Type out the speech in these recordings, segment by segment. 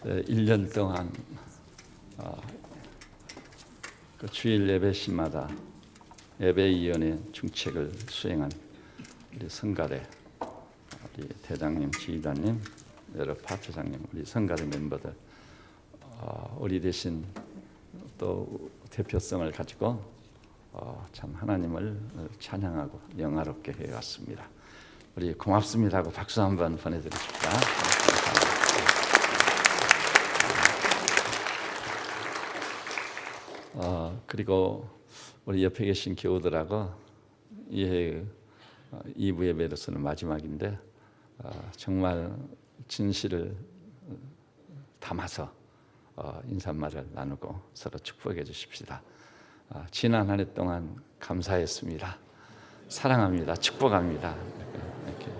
1년 동안 그 주일 예배시마다 예배위원회 중책을 수행한 우리 성가대, 우리 대장님, 지휘관님, 여러 파트장님, 우리 성가대 멤버들, 우리 대신 또 대표성을 가지고 참 하나님을 찬양하고 영화롭게 해왔습니다. 우리 고맙습니다 하고 박수 한번 보내드립시다. 그리고 우리 옆에 계신 교우들하고 이 2부 예배로서는 마지막인데 정말 진실을 담아서 인사말을 나누고 서로 축복해 주십시다. 지난 한 해 동안 감사했습니다. 사랑합니다. 축복합니다. 이렇게.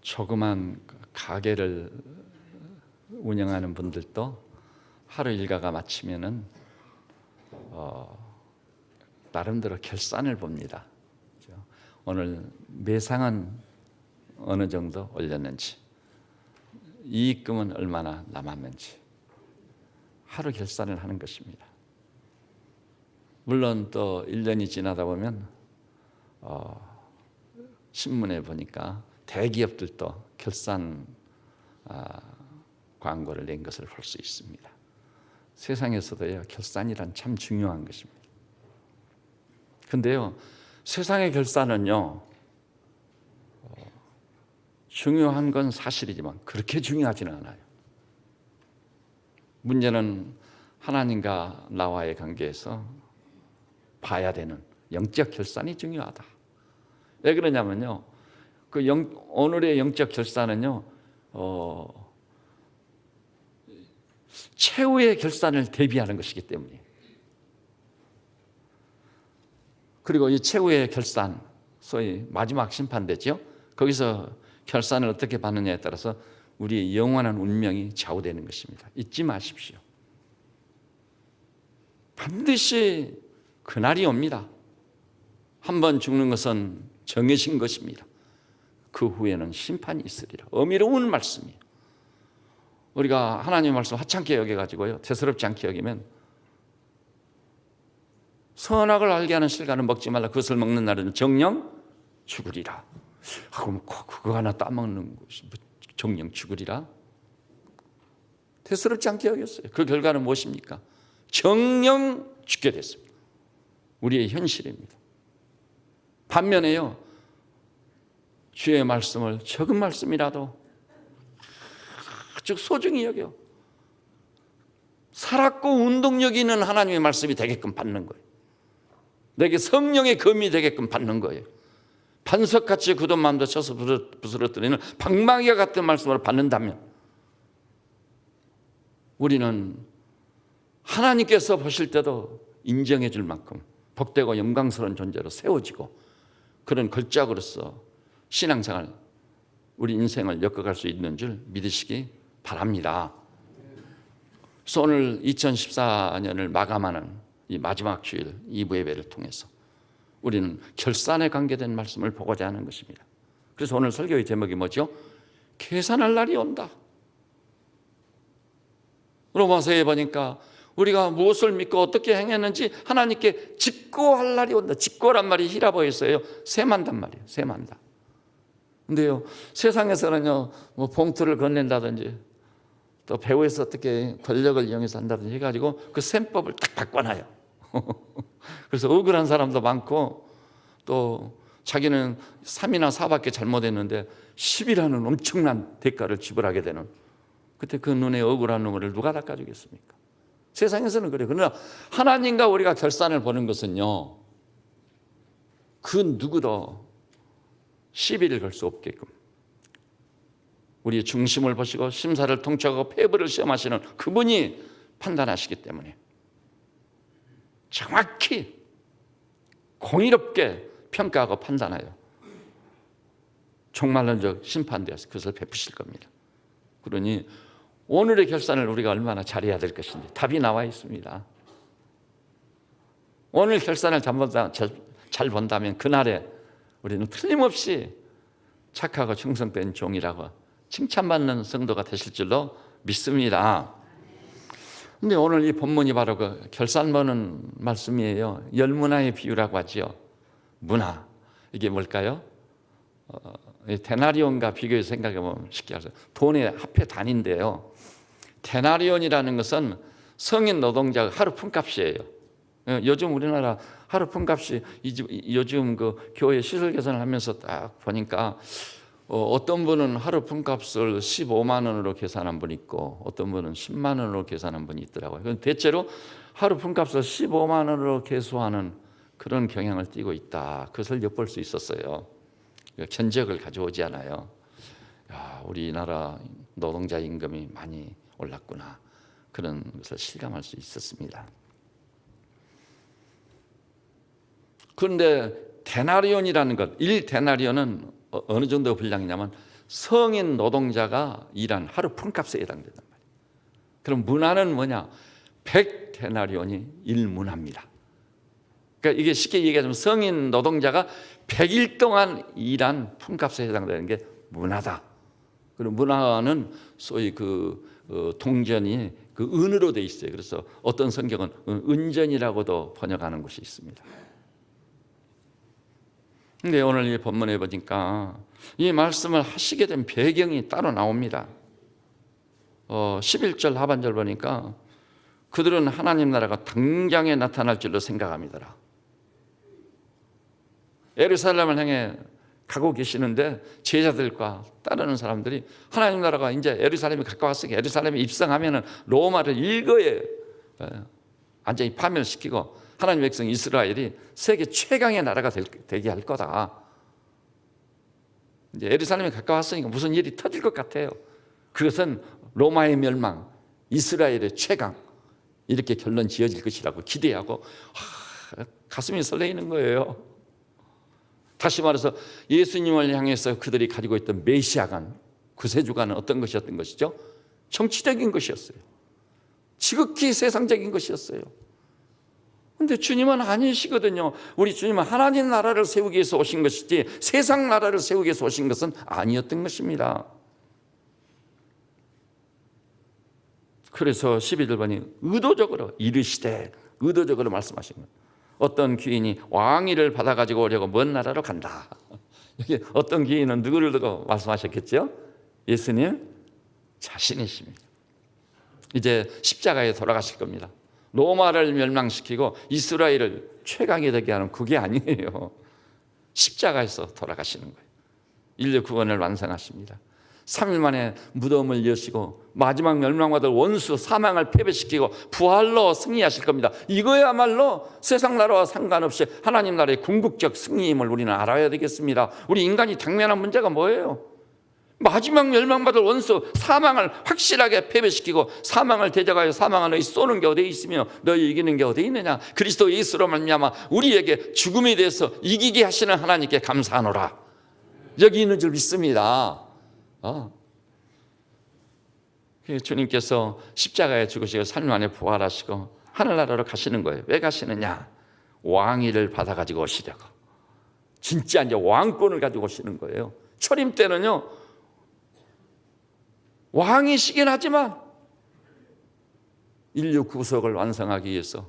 조그만 가게를 운영하는 분들도 하루 일과가 마치면은 나름대로 결산을 봅니다. 오늘 매상은 어느 정도 올렸는지, 이익금은 얼마나 남았는지 하루 결산을 하는 것입니다. 물론 또 1년이 지나다 보면 신문에 보니까 대기업들도 결산 광고를 낸 것을 볼 수 있습니다. 세상에서도요, 결산이란 참 중요한 것입니다. 근데요, 세상의 결산은요, 중요한 건 사실이지만 그렇게 중요하지는 않아요. 문제는 하나님과 나와의 관계에서 봐야 되는 영적 결산이 중요하다. 왜 그러냐면요, 오늘의 영적 결산은요, 최후의 결산을 대비하는 것이기 때문에. 그리고 이 최후의 결산, 소위 마지막 심판대죠. 거기서 결산을 어떻게 받느냐에 따라서 우리의 영원한 운명이 좌우되는 것입니다. 잊지 마십시오. 반드시 그날이 옵니다. 한번 죽는 것은 정해진 것입니다. 그 후에는 심판이 있으리라. 어미로운 말씀이에요. 우리가 하나님의 말씀 하찮게 여겨가지고요, 대수롭지 않게 여기면 선악을 알게 하는 실과는 먹지 말라. 그것을 먹는 날은 정령 죽으리라. 그럼 그거 하나 따먹는 것이 정령 죽으리라? 대수롭지 않게 여겼어요. 그 결과는 무엇입니까? 정령 죽게 됐습니다. 우리의 현실입니다. 반면에요, 주의 말씀을 적은 말씀이라도 즉 소중히 여겨 살았고 운동력 있는 하나님의 말씀이 되게끔 받는 거예요. 내게 성령의 검이 되게끔 받는 거예요. 반석같이 굳은 마음도 쳐서 부스러뜨리는 방망이와 같은 말씀을 받는다면 우리는 하나님께서 보실 때도 인정해 줄 만큼 복되고 영광스러운 존재로 세워지고 그런 걸작으로서 신앙생활, 우리 인생을 엮어갈 수 있는 줄 믿으시기 바랍니다. 그래서 오늘 2014년을 마감하는 이 마지막 주일 2부 예배를 통해서 우리는 결산에 관계된 말씀을 보고자 하는 것입니다. 그래서 오늘 설교의 제목이 뭐죠? 계산할 날이 온다. 로마서에 보니까 우리가 무엇을 믿고 어떻게 행했는지 하나님께 직고할 날이 온다. 직고란 말이 히라보에서요, 세만단 말이에요. 세만다. 근데요, 세상에서는요, 뭐 봉투를 건넨다든지 또 배후에서 어떻게 권력을 이용해서 한다든지 해가지고 그 셈법을 딱 바꿔놔요. 그래서 억울한 사람도 많고 또 자기는 3이나 4밖에 잘못했는데 10이라는 엄청난 대가를 지불하게 되는, 그때 그 눈에 억울한 눈물을 누가 닦아주겠습니까? 세상에서는 그래요. 그러나 하나님과 우리가 결산을 보는 것은요, 그 누구도 시비를 걸 수 없게끔 우리의 중심을 보시고 심사를 통촉하고 폐부를 시험하시는 그분이 판단하시기 때문에 정확히 공의롭게 평가하고 판단하여 종말론적 심판되어서 그것을 베푸실 겁니다. 그러니 오늘의 결산을 우리가 얼마나 잘해야 될 것인지 답이 나와 있습니다. 오늘 결산을 잘 본다면 그날에 우리는 틀림없이 착하고 충성된 종이라고 칭찬받는 성도가 되실 줄로 믿습니다. 근데 오늘 이 본문이 바로 그 결산 보는 말씀이에요. 열문화의 비유라고 하지요. 문화, 이게 뭘까요? 데나리온과 비교해서 생각해 보면 쉽게 알아요. 돈의 화폐 단위인데요. 데나리온이라는 것은 성인 노동자가 하루 품값이에요. 요즘 우리나라 하루 품값이 요즘 그 교회 시설 개선을 하면서 딱 보니까 어떤 분은 하루 품값을 15만 원으로 계산한 분이 있고 어떤 분은 10만 원으로 계산한 분이 있더라고요. 대체로 하루 품값을 15만 원으로 계수하는 그런 경향을 띠고 있다. 그것을 엿볼 수 있었어요. 견적을 가져오지 않아요. 야, 우리나라 노동자 임금이 많이 올랐구나. 그런 것을 실감할 수 있었습니다. 그런데 데나리온이라는 것, 1데나리온은 어느 정도 분량이냐면 성인 노동자가 일한 하루 품값에 해당된단 말이에요. 그럼 문화는 뭐냐? 100데나리온이 1문화입니다. 그러니까 이게 쉽게 얘기하자면 성인 노동자가 100일 동안 일한 품값에 해당되는 게 문화다. 그리고 문화는 소위 동전이 그 은으로 돼 있어요. 그래서 어떤 성경은 은전이라고도 번역하는 곳이 있습니다. 근데 오늘 이 본문에 보니까 이 말씀을 하시게 된 배경이 따로 나옵니다. 11절 하반절 보니까 그들은 하나님 나라가 당장에 나타날 줄로 생각합니다. 예루살렘을 향해 가고 계시는데 제자들과 따르는 사람들이 하나님 나라가 이제 예루살렘이 가까웠으니까 예루살렘에 입성하면 로마를 일거에 완전히 파멸시키고 하나님 백성 이스라엘이 세계 최강의 나라가 되게 할 거다. 이제 예루살렘에 가까웠으니까 무슨 일이 터질 것 같아요. 그것은 로마의 멸망, 이스라엘의 최강, 이렇게 결론 지어질 것이라고 기대하고 가슴이 설레이는 거예요. 다시 말해서 예수님을 향해서 그들이 가지고 있던 메시아관, 구세주관은 어떤 것이었던 것이죠? 정치적인 것이었어요. 지극히 세상적인 것이었어요. 그런데 주님은 아니시거든요. 우리 주님은 하나님 나라를 세우기 위해서 오신 것이지 세상 나라를 세우기 위해서 오신 것은 아니었던 것입니다. 그래서 12절번이 의도적으로 이르시되, 의도적으로 말씀하신 거예요. 어떤 귀인이 왕위를 받아가지고 오려고 먼 나라로 간다. 여기 어떤 귀인은 누구를 두고 말씀하셨겠죠? 예수님 자신이십니다. 이제 십자가에 돌아가실 겁니다. 로마를 멸망시키고 이스라엘을 최강이 되게 하는 그게 아니에요. 십자가에서 돌아가시는 거예요. 인류 구원을 완성하십니다. 3일 만에 무덤을 여시고 마지막 멸망받을 원수 사망을 패배시키고 부활로 승리하실 겁니다. 이거야말로 세상 나라와 상관없이 하나님 나라의 궁극적 승리임을 우리는 알아야 되겠습니다. 우리 인간이 당면한 문제가 뭐예요? 마지막 멸망받을 원수 사망을 확실하게 패배시키고 사망을 대적하여 사망을 너희 쏘는 게 어디에 있으며 너희 이기는 게 어디에 있느냐? 그리스도 예수로 말미암아 우리에게 죽음에 대해서 이기게 하시는 하나님께 감사하노라. 여기 있는 줄 믿습니다. 주님께서 십자가에 죽으시고 3일 만에 부활하시고 하늘나라로 가시는 거예요. 왜 가시느냐? 왕위를 받아가지고 오시려고. 진짜 이제 왕권을 가지고 오시는 거예요. 초림 때는요 왕이시긴 하지만 인류 구속을 완성하기 위해서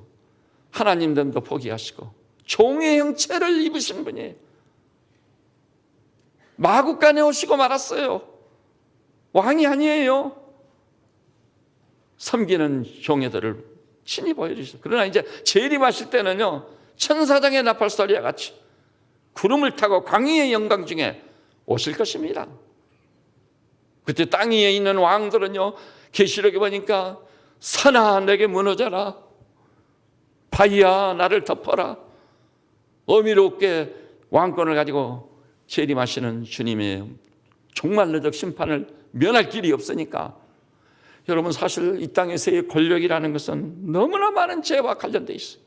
하나님 됨도 포기하시고 종의 형체를 입으신 분이에요. 마구간에 오시고 말았어요. 왕이 아니에요. 섬기는 종애들을 친히 보여주셨어요. 그러나 이제 재림하실 때는요 천사장의 나팔 소리와 같이 구름을 타고 광희의 영광 중에 오실 것입니다. 그때 땅 위에 있는 왕들은요 계시록에 보니까 산아 내게 무너져라, 바위야 나를 덮어라. 어미롭게 왕권을 가지고 재림하시는 주님의 종말론적 심판을 면할 길이 없으니까 여러분 사실 이 땅에서의 권력이라는 것은 너무나 많은 죄와 관련되어 있어요.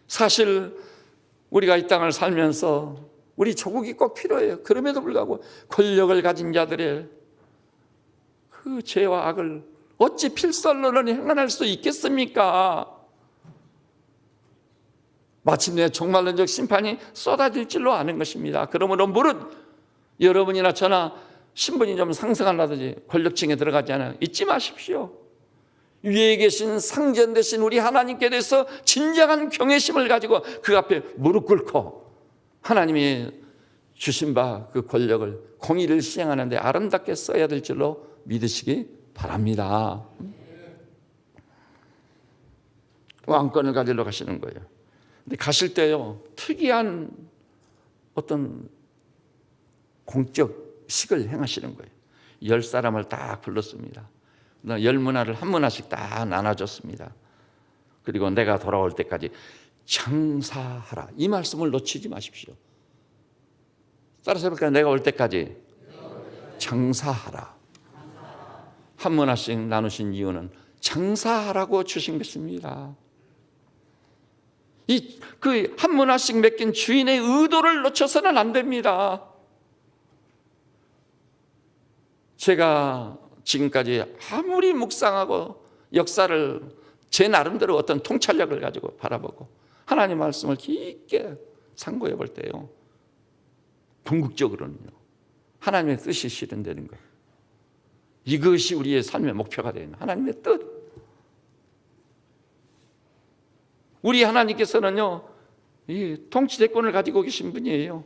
사실 우리가 이 땅을 살면서 우리 조국이 꼭 필요해요. 그럼에도 불구하고 권력을 가진 자들의 그 죄와 악을 어찌 필설로는 행할 수 있겠습니까? 마침내 종말론적 심판이 쏟아질 줄로 아는 것입니다. 그러므로 무릇 여러분이나 저나 신분이 좀 상승하려든지 권력층에 들어가지 않아요. 잊지 마십시오. 위에 계신 상전 되신 우리 하나님께 대해서 진정한 경외심을 가지고 그 앞에 무릎 꿇고 하나님이 주신 바 그 권력을 공의를 시행하는 데 아름답게 써야 될 줄로 믿으시기 바랍니다. 왕권을 가지러 가시는 거예요. 근데 가실 때요, 특이한 어떤 공적식을 행하시는 거예요. 10사람을 딱 불렀습니다. 10문화를 한 문화씩 딱 나눠줬습니다. 그리고 내가 돌아올 때까지 장사하라. 이 말씀을 놓치지 마십시오. 따라서 해볼까요? 내가 올 때까지 장사하라. 한 문화씩 나누신 이유는 장사하라고 주신 것입니다. 그 한 문화씩 맡긴 주인의 의도를 놓쳐서는 안 됩니다. 제가 지금까지 아무리 묵상하고 역사를 제 나름대로 어떤 통찰력을 가지고 바라보고 하나님 말씀을 깊게 상고해 볼 때요, 궁극적으로는요, 하나님의 뜻이 실현되는 거예요. 이것이 우리의 삶의 목표가 되는 하나님의 뜻. 우리 하나님께서는요, 이 통치 대권을 가지고 계신 분이에요.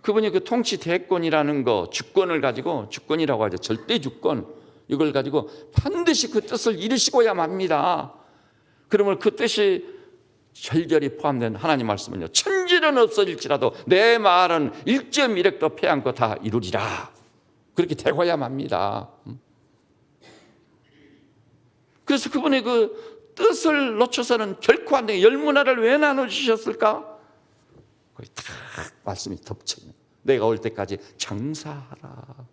그분이 그 통치 대권이라는 거, 주권을 가지고, 주권이라고 하죠. 절대 주권. 이걸 가지고 반드시 그 뜻을 이루시고야 맙니다. 그러면 그 뜻이 절절히 포함된 하나님 말씀은요, 천지는 없어질지라도 내 말은 일점 이력도 패하고 다 이루리라. 그렇게 되고야 맙니다. 그래서 그분의 그 뜻을 놓쳐서는 결코 안 돼요. 10문화를 왜 나눠주셨을까? 거기 딱 말씀이 덮쳐있는, 내가 올 때까지 장사하라.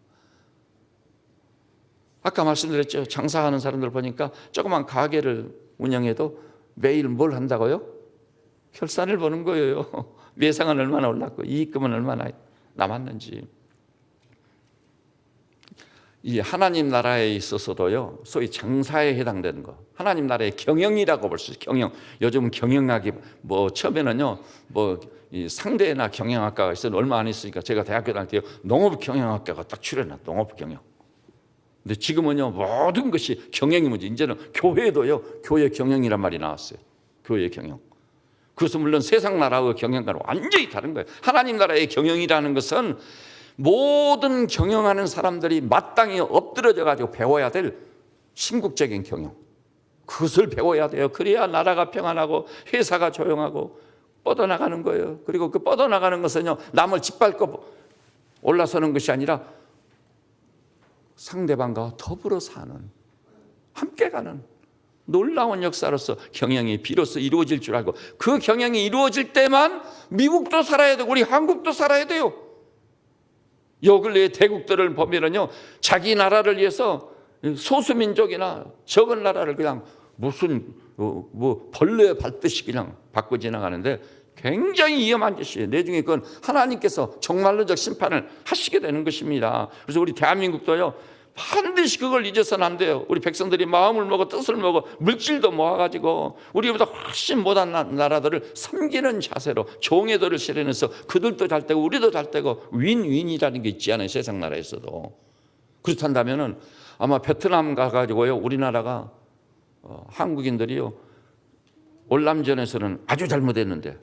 아까 말씀드렸죠. 장사하는 사람들 보니까 조그만 가게를 운영해도 매일 뭘 한다고요? 결산을 보는 거예요. 매상은 얼마나 올랐고 이익금은 얼마나 남았는지. 이 하나님 나라에 있어서도요, 소위 장사에 해당되는 거, 하나님 나라의 경영이라고 볼 수 있어요. 경영. 요즘 경영학이 처음에는요, 이 상대나 경영학과가 있어요. 얼마 안 있으니까 제가 대학교 다닐 때 농업 경영학과가 딱 출연했나, 농업 경영. 근데 지금은요, 모든 것이 경영이 문제. 이제는 교회도요, 교회 경영이란 말이 나왔어요. 교회 경영. 그것은 물론 세상 나라의 경영과는 완전히 다른 거예요. 하나님 나라의 경영이라는 것은 모든 경영하는 사람들이 마땅히 엎드러져 가지고 배워야 될 신국적인 경영, 그것을 배워야 돼요. 그래야 나라가 평안하고 회사가 조용하고 뻗어나가는 거예요. 그리고 그 뻗어나가는 것은요, 남을 짓밟고 올라서는 것이 아니라 상대방과 더불어 사는, 함께 가는 놀라운 역사로서 경영이 비로소 이루어질 줄 알고, 그 경영이 이루어질 때만 미국도 살아야 되고 우리 한국도 살아야 돼요. 요 근래의 대국들을 보면은요, 자기 나라를 위해서 소수민족이나 적은 나라를 그냥 무슨 벌레 밟듯이 그냥 밟고 지나가는데 굉장히 위험한 짓이에요. 나중에 그건 하나님께서 종말론적 심판을 하시게 되는 것입니다. 그래서 우리 대한민국도요, 반드시 그걸 잊어서는 안 돼요. 우리 백성들이 마음을 먹어 뜻을 먹어 물질도 모아가지고 우리보다 훨씬 못한 나라들을 섬기는 자세로 종의 도를 실현해서 그들도 잘 되고 우리도 잘 되고 윈윈이라는 게 있지 않아요, 세상 나라에서도. 그렇단다면은 아마 베트남 가가지고요, 우리나라가 한국인들이요, 월남전에서는 아주 잘못했는데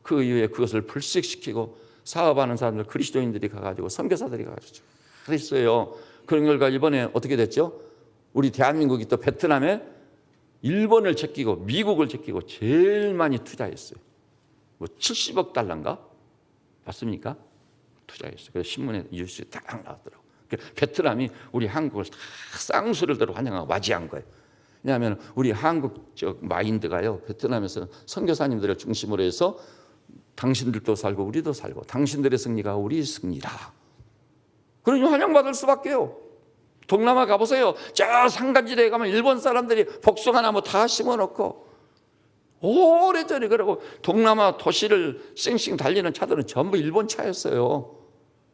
그 이후에 그것을 불식시키고 사업하는 사람들, 그리스도인들이 가가지고 선교사들이 가가지고 그랬어요. 그런 결과 이번에 어떻게 됐죠? 우리 대한민국이 또 베트남에 일본을 제끼고 미국을 제끼고 제일 많이 투자했어요. 70억 달러인가? 맞습니까? 투자했어요. 그래서 신문에 뉴스에 딱 나왔더라고요. 베트남이 우리 한국을 다 쌍수를 들어 환영하고 맞이한 거예요. 왜냐하면 우리 한국적 마인드가요, 베트남에서 선교사님들을 중심으로 해서 당신들도 살고 우리도 살고 당신들의 승리가 우리 승리다. 그러니 환영받을 수밖에요. 동남아 가보세요. 저 산간지대에 가면 일본 사람들이 복숭아나무 다 심어놓고 오래전에, 그러고 동남아 도시를 쌩쌩 달리는 차들은 전부 일본 차였어요.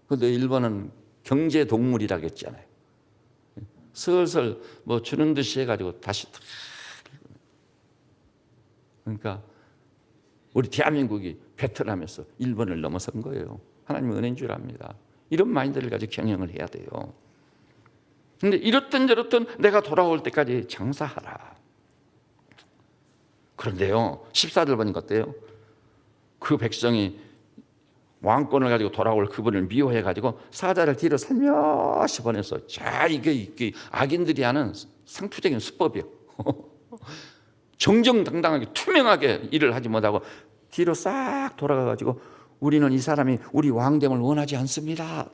그런데 일본은 경제 동물이라고 했잖아요. 슬슬 뭐 주는 듯이 해가지고 다시 탁. 그러니까 우리 대한민국이 베트남에서 일본을 넘어선 거예요. 하나님의 은혜인 줄 압니다. 이런 마인드를 가지고 경영을 해야 돼요. 근데 이렇든 저렇든 내가 돌아올 때까지 장사하라. 그런데요, 14절 보니까 어때요? 그 백성이 왕권을 가지고 돌아올 그분을 미워해가지고 사자를 뒤로 살며시 보내서, 자, 이게 악인들이 하는 상투적인 수법이요. 정정당당하게 투명하게 일을 하지 못하고 뒤로 싹 돌아가가지고 우리는 이 사람이 우리 왕됨을 원하지 않습니다.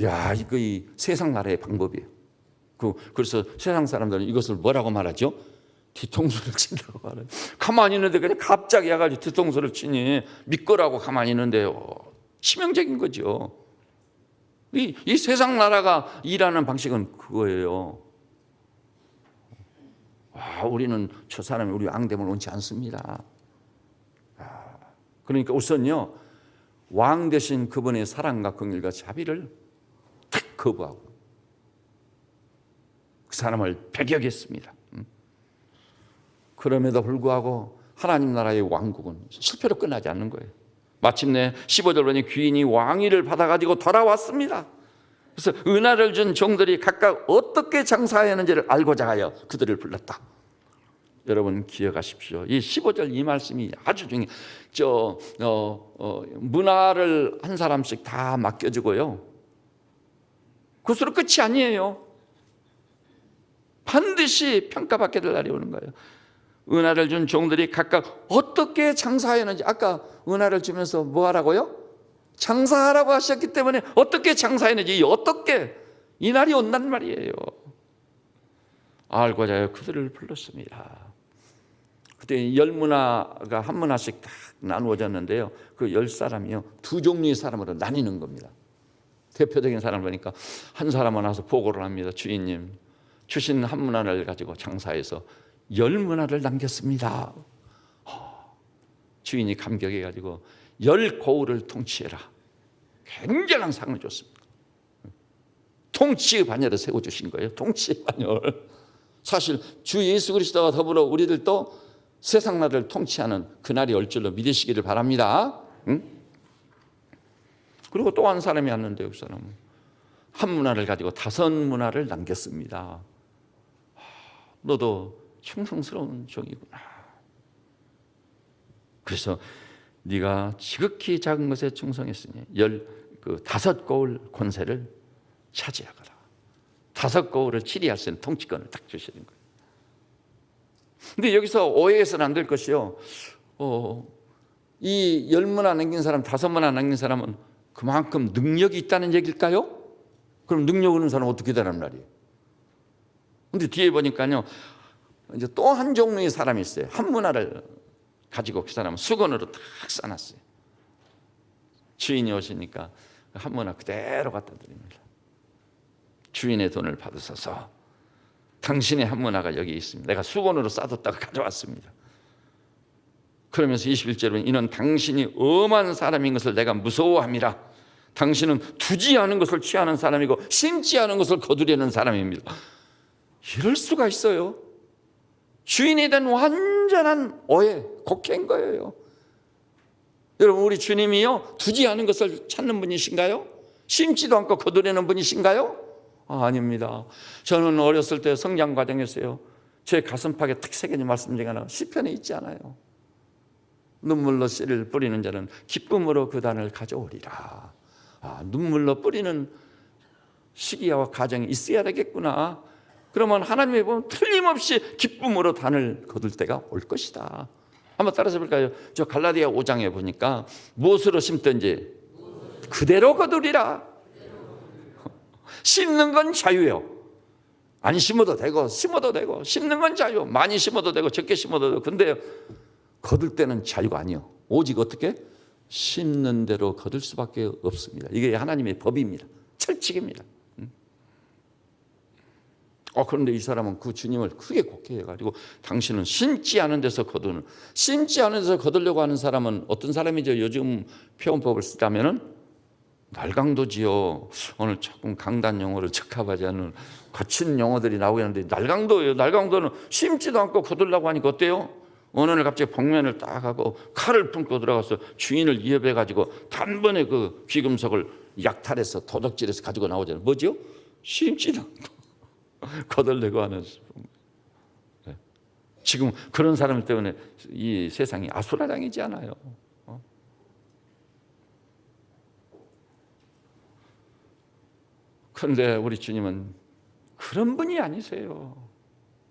야, 이거 이 세상 나라의 방법이에요. 그래서 세상 사람들은 이것을 뭐라고 말하죠? 뒤통수를 친다고 말해요. 가만히 있는데 그냥 갑자기 와가지고 뒤통수를 치니 믿거라고 가만히 있는데요. 치명적인 거죠. 이 세상 나라가 일하는 방식은 그거예요. 우리는 저 사람이 우리 왕됨을 원치 않습니다. 그러니까 우선요, 왕 대신 그분의 사랑과 긍휼과 자비를 탁 거부하고 그 사람을 배격했습니다. 그럼에도 불구하고 하나님 나라의 왕국은 실패로 끝나지 않는 거예요. 마침내 15절 보니 귀인이 왕위를 받아가지고 돌아왔습니다. 그래서 은하를 준 종들이 각각 어떻게 장사해야 하는지를 알고자 하여 그들을 불렀다. 여러분 기억하십시오. 이 15절 이 말씀이 아주 중요해요. 문화를 한 사람씩 다 맡겨주고요, 그것으로 끝이 아니에요. 반드시 평가받게 될 날이 오는 거예요. 은하를 준 종들이 각각 어떻게 장사하였는지, 아까 은하를 주면서 뭐 하라고요? 장사하라고 하셨기 때문에 어떻게 장사했는지, 어떻게 이 날이 온단 말이에요. 알고자 하여 그들을 불렀습니다. 그때 10문화가 한 문화씩 딱 나누어졌는데요, 그 10사람이요 2종류의 사람으로 나뉘는 겁니다. 대표적인 사람을 보니까 한 사람은 와서 보고를 합니다. 주인님, 주신 한 문화를 가지고 장사해서 10문화를 남겼습니다. 주인이 감격해가지고 10고을을 통치해라. 굉장한 상을 줬습니다. 통치의 반열을 세워주신 거예요. 통치의 반열. 사실 주 예수 그리스도와 더불어 우리들도 세상 나라를 통치하는 그날이 올 줄로 믿으시기를 바랍니다. 응? 그리고 또 한 사람이 왔는데 그 사람은 한 문화를 가지고 5문화를 남겼습니다. 너도 충성스러운 종이구나. 그래서 네가 지극히 작은 것에 충성했으니 5고을 권세를 차지하거라. 5고을을 치리할 수 있는 통치권을 딱 주시는 거예요. 근데 여기서 오해해서는 안 될 것이요, 이 10문화 남긴 사람, 5문화 남긴 사람은 그만큼 능력이 있다는 얘기일까요? 그럼 능력 없는 사람은 어떻게 되란 말이에요? 근데 뒤에 보니까요, 이제 또 한 종류의 사람이 있어요. 한 문화를 가지고 그 사람은 수건으로 탁 싸놨어요. 주인이 오시니까 한 문화 그대로 갖다 드립니다. 주인의 돈을 받으셔서 당신의 한 문화가 여기 있습니다. 내가 수건으로 싸뒀다가 가져왔습니다. 그러면서 21절은 이는 당신이 엄한 사람인 것을 내가 무서워함이라. 당신은 두지 않은 것을 취하는 사람이고 심지 않은 것을 거두려는 사람입니다. 이럴 수가 있어요. 주인에 대한 완전한 오해, 곡해인 거예요. 여러분, 우리 주님이요 두지 않은 것을 찾는 분이신가요? 심지도 않고 거두려는 분이신가요? 아닙니다. 저는 어렸을 때 성장 과정에서요, 제 가슴팍에 탁 새겨진 말씀 중에 하나 시편에 있지 않아요? 눈물로 씨를 뿌리는 자는 기쁨으로 그 단을 가져오리라. 눈물로 뿌리는 시기와 과정이 있어야 되겠구나. 그러면 하나님이 보면 틀림없이 기쁨으로 단을 거둘 때가 올 것이다. 한번 따라서 볼까요? 저 갈라디아 5장에 보니까 무엇으로 심든지 그대로 거두리라. 심는 건 자유예요. 안 심어도 되고 심어도 되고, 심는 건 자유. 많이 심어도 되고 적게 심어도 되고. 근데 거둘 때는 자유가 아니에요. 오직 어떻게? 심는 대로 거둘 수밖에 없습니다. 이게 하나님의 법입니다. 철칙입니다. 그런데 이 사람은 그 주님을 크게 곡해해가지고 당신은 심지 않은 데서 거두는, 심지 않은 데서 거두려고 하는 사람은 어떤 사람이죠? 요즘 표현법을 쓰자면은 날강도지요. 오늘 조금 강단 용어를 적합하지 않은 거친 용어들이 나오긴 하는데 날강도예요. 날강도는 심지도 않고 거들라고 하니까 어때요? 어느 날 갑자기 복면을 딱 하고 칼을 품고 들어가서 주인을 위협해가지고 단번에 그 귀금속을 약탈해서 도둑질해서 가지고 나오잖아요. 뭐죠? 심지도 않고 거들려고 하는. 지금 그런 사람 때문에 이 세상이 아수라장이지 않아요. 그런데 우리 주님은 그런 분이 아니세요.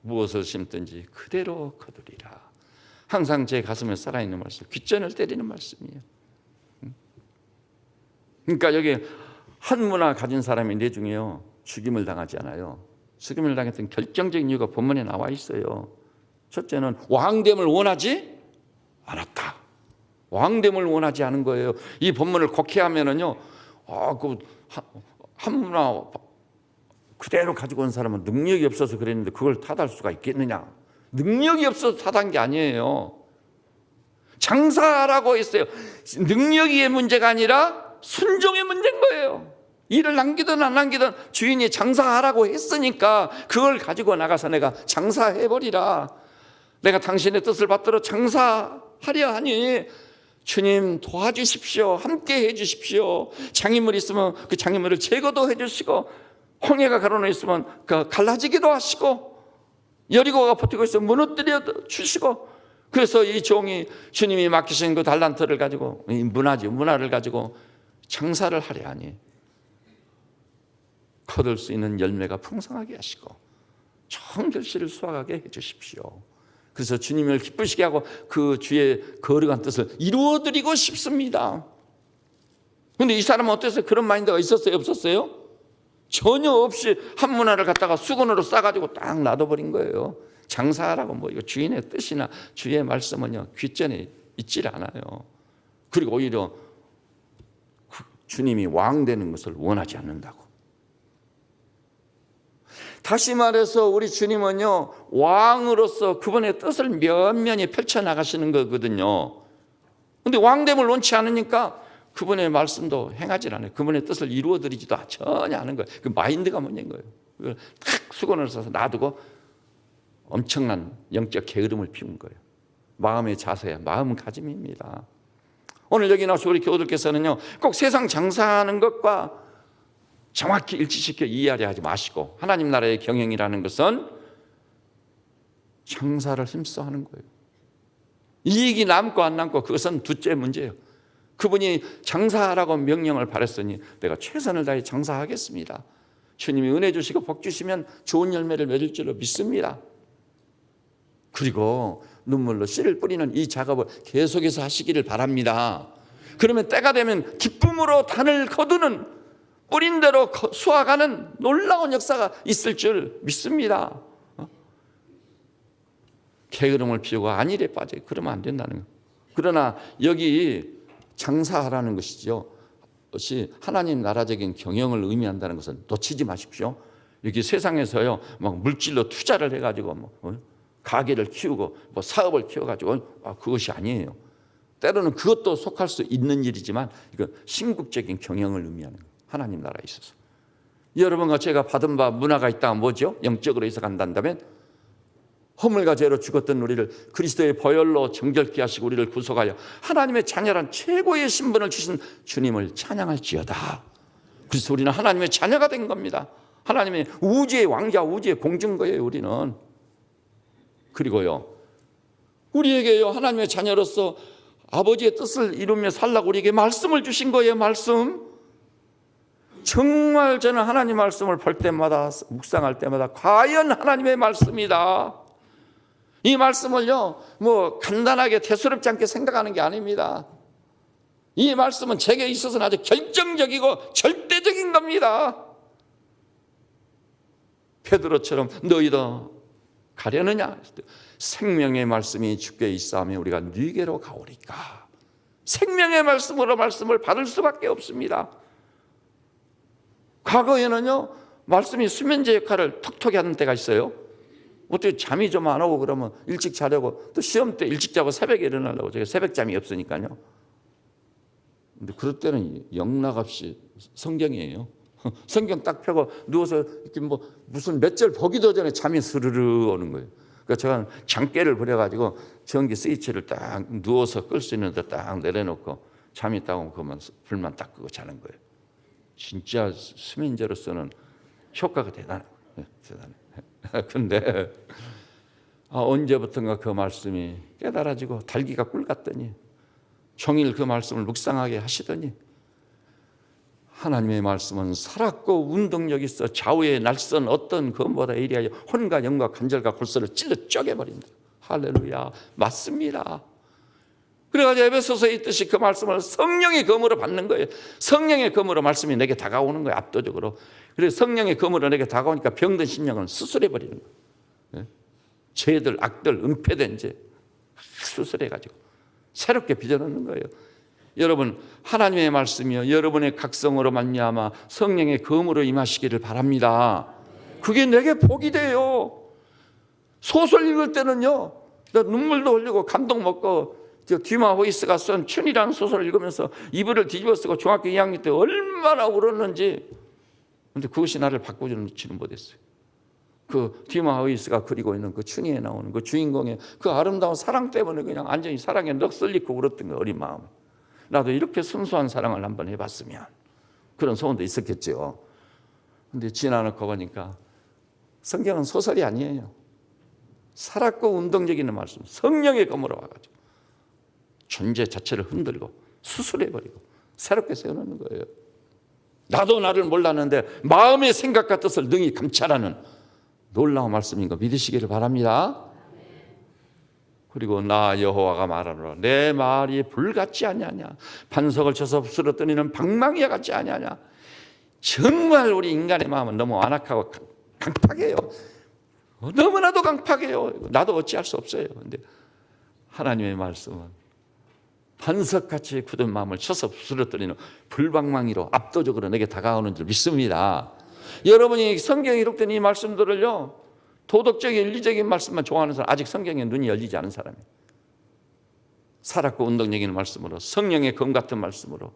무엇을 심든지 그대로 거두리라. 항상 제 가슴에 살아있는 말씀, 귓전을 때리는 말씀이에요. 그러니까 여기 한 문화 가진 사람이 내 중에요, 죽임을 당하지 않아요. 죽임을 당했던 결정적인 이유가 본문에 나와 있어요. 첫째는 왕됨을 원하지 않았다. 왕됨을 원하지 않은 거예요. 이 본문을 곡해하면은요, 한 문화 그대로 가지고 온 사람은 능력이 없어서 그랬는데 그걸 탓할 수가 있겠느냐? 능력이 없어서 탓한 게 아니에요. 장사하라고 했어요. 능력의 문제가 아니라 순종의 문제인 거예요. 일을 남기든 안 남기든 주인이 장사하라고 했으니까 그걸 가지고 나가서 내가 장사해버리라. 내가 당신의 뜻을 받들어 장사하려 하니 주님 도와주십시오. 함께 해주십시오. 장애물이 있으면 그 장애물을 제거도 해주시고, 홍해가 가로놓여 있으면 그 갈라지기도 하시고, 여리고가 버티고 있으면 무너뜨려 주시고. 그래서 이 종이 주님이 맡기신 그 달란트를 가지고, 이 문화를 가지고 장사를 하려 하니 거둘 수 있는 열매가 풍성하게 하시고 좋은 결실을 수확하게 해주십시오. 그래서 주님을 기쁘시게 하고 그 주의 거룩한 뜻을 이루어드리고 싶습니다. 그런데 이 사람은 어땠어요? 그런 마인드가 있었어요? 없었어요? 전혀 없이 한 문화를 갖다가 수건으로 싸가지고 딱 놔둬버린 거예요. 장사하라고 뭐 이거 주인의 뜻이나 주의 말씀은요, 귓전에 있질 않아요. 그리고 오히려 주님이 왕 되는 것을 원하지 않는다고. 다시 말해서 우리 주님은요, 왕으로서 그분의 뜻을 면면히 펼쳐나가시는 거거든요. 그런데 왕됨을 원치 않으니까 그분의 말씀도 행하지 않아요. 그분의 뜻을 이루어드리지도 전혀 않은 거예요. 그 마인드가 문제인 거예요. 그걸 탁 수건을 써서 놔두고 엄청난 영적 게으름을 피운 거예요. 마음의 자세야, 마음가짐입니다. 오늘 여기 나와서 우리 교우들께서는요, 꼭 세상 장사하는 것과 정확히 일치시켜 이해하려 하지 마시고, 하나님 나라의 경영이라는 것은 장사를 힘써 하는 거예요. 이익이 남고 안 남고 그것은 둘째 문제예요. 그분이 장사하라고 명령을 받았으니 내가 최선을 다해 장사하겠습니다. 주님이 은혜 주시고 복 주시면 좋은 열매를 맺을 줄로 믿습니다. 그리고 눈물로 씨를 뿌리는 이 작업을 계속해서 하시기를 바랍니다. 그러면 때가 되면 기쁨으로 단을 거두는, 뿌린 대로 수확하는 놀라운 역사가 있을 줄 믿습니다. 게으름을 피우고 안일에 빠져요. 그러면 안 된다는 거예요. 그러나 여기 장사하라는 것이죠. 것이 하나님 나라적인 경영을 의미한다는 것은 놓치지 마십시오. 여기 세상에서요, 막 물질로 투자를 해가지고 뭐 가게를 키우고 뭐 사업을 키워가지고 그것이 아니에요. 때로는 그것도 속할 수 있는 일이지만 이건 신국적인 경영을 의미하는 거예요. 하나님 나라에 있어서. 여러분과 제가 받은 바 문화가 있다면 뭐죠? 영적으로 해석한다면 허물과 죄로 죽었던 우리를 그리스도의 보혈로 정결케 하시고 우리를 구속하여 하나님의 자녀란 최고의 신분을 주신 주님을 찬양할지어다. 그래서 우리는 하나님의 자녀가 된 겁니다. 하나님의 우주의 왕자, 우주의 공주인 거예요, 우리는. 그리고요, 우리에게요, 하나님의 자녀로서 아버지의 뜻을 이루며 살라고 우리에게 말씀을 주신 거예요. 말씀. 정말 저는 하나님 말씀을 볼 때마다, 묵상할 때마다 과연 하나님의 말씀이다. 이 말씀을요, 뭐 간단하게 대수롭지 않게 생각하는 게 아닙니다. 이 말씀은 제게 있어서는 아주 결정적이고 절대적인 겁니다. 베드로처럼 너희도 가려느냐? 생명의 말씀이 주께 있사오며 우리가 네게로 가오리까. 생명의 말씀으로 말씀을 받을 수밖에 없습니다. 과거에는요, 말씀이 수면제 역할을 톡톡히 하는 때가 있어요. 어떻게 잠이 좀 안 오고 그러면 일찍 자려고, 또 시험 때 일찍 자고 새벽에 일어나려고, 제가 새벽잠이 없으니까요. 근데 그럴 때는 영락없이 성경이에요. 성경 딱 펴고 누워서 이렇게 뭐 무슨 몇 절 보기도 전에 잠이 스르르 오는 거예요. 그러니까 제가 장깨를 부려가지고 전기 스위치를 딱 누워서 끌 수 있는 데 딱 내려놓고 잠이 딱 오면 그만 불만 딱 끄고 자는 거예요. 진짜 수면제로서는 효과가 대단해요. 대단해. 근데 언제부턴가 그 말씀이 깨달아지고 달기가 꿀 같더니 종일 그 말씀을 묵상하게 하시더니 하나님의 말씀은 살았고 운동력 있어 좌우의 날선 어떤 검보다 예리하여 혼과 영과 관절과 골수를 찔러 쪼개버린다. 할렐루야. 맞습니다. 그래가지고 에베소서에 있듯이 그 말씀을 성령의 검으로 받는 거예요. 성령의 검으로 말씀이 내게 다가오는 거예요. 압도적으로. 그래서 성령의 검으로 내게 다가오니까 병든 심령을 수술해버리는 거예요. 죄들, 악들, 은폐된 죄 수술해가지고 새롭게 빚어넣는 거예요. 여러분, 하나님의 말씀이요 여러분의 각성으로 말미암아 성령의 검으로 임하시기를 바랍니다. 그게 내게 복이 돼요. 소설 읽을 때는요 나 눈물도 흘리고 감동 먹고 디마 호이스가 쓴 춘이라는 소설을 읽으면서 이불을 뒤집어 쓰고 중학교 2학년 때 얼마나 울었는지. 그런데 그것이 나를 바꾸지는 못했어요. 그 디마 호이스가 그리고 있는 그 춘이에 나오는 그 주인공의 그 아름다운 사랑 때문에 그냥 완전히 사랑에 넋을리고 울었던 거예요. 어린 마음에. 나도 이렇게 순수한 사랑을 한번 해봤으면 그런 소원도 있었겠죠. 그런데 지나놓고 보니까 성경은 소설이 아니에요. 살았고 운동적인 말씀, 성령의 검으로 와가지고 존재 자체를 흔들고 수술해버리고 새롭게 세워놓는 거예요. 나도 나를 몰랐는데 마음의 생각과 뜻을 능히 감찰하는 놀라운 말씀인 거 믿으시기를 바랍니다. 그리고 나 여호와가 말하노라 내 말이 불같지 아니하냐 반석을 쳐서 부스러뜨리는 방망이와 같지 아니하냐. 정말 우리 인간의 마음은 너무 완악하고 강팍해요. 너무나도 강팍해요. 나도 어찌할 수 없어요. 그런데 하나님의 말씀은 반석같이 굳은 마음을 쳐서 부스러뜨리는 불방망이로 압도적으로 내게 다가오는 줄 믿습니다. 여러분이 성경에 기록된 이 말씀들을요 도덕적인 윤리적인 말씀만 좋아하는 사람, 아직 성경에 눈이 열리지 않은 사람이에요. 살았고 운동적인 말씀으로 성령의 검 같은 말씀으로